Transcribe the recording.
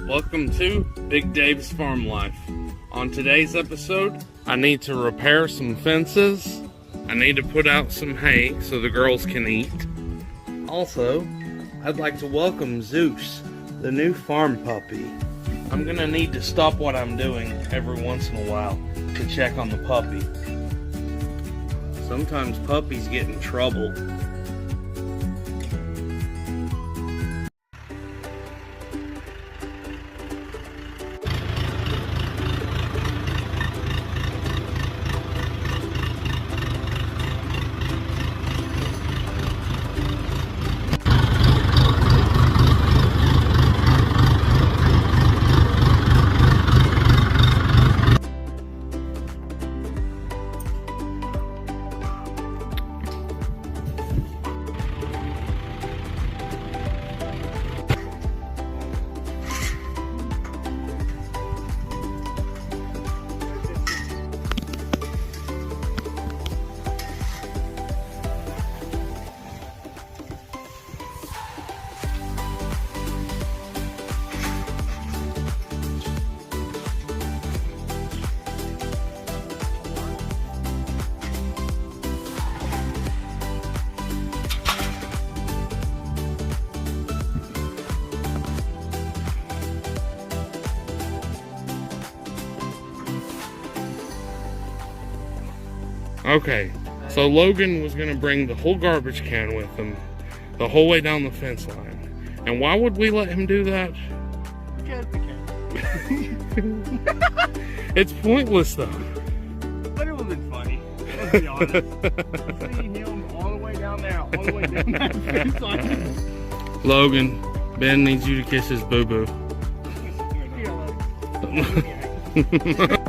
Welcome to Big Dave's Farm Life. On today's episode, I need to repair some fences. I need to put out some hay so the girls can eat. Also, I'd like to welcome Zeus, the new farm puppy. I'm gonna need to stop what I'm doing every once in a while to check on the puppy. Sometimes puppies get in trouble. Okay, so Logan was gonna bring the whole garbage can with him the whole way down the fence line. And why would we let him do that? Because we can. It's pointless though. But it would have been funny, let's be honest. Seeing him all the way down there, all the way down that fence line. Logan, Ben needs you to kiss his boo-boo. Here, look.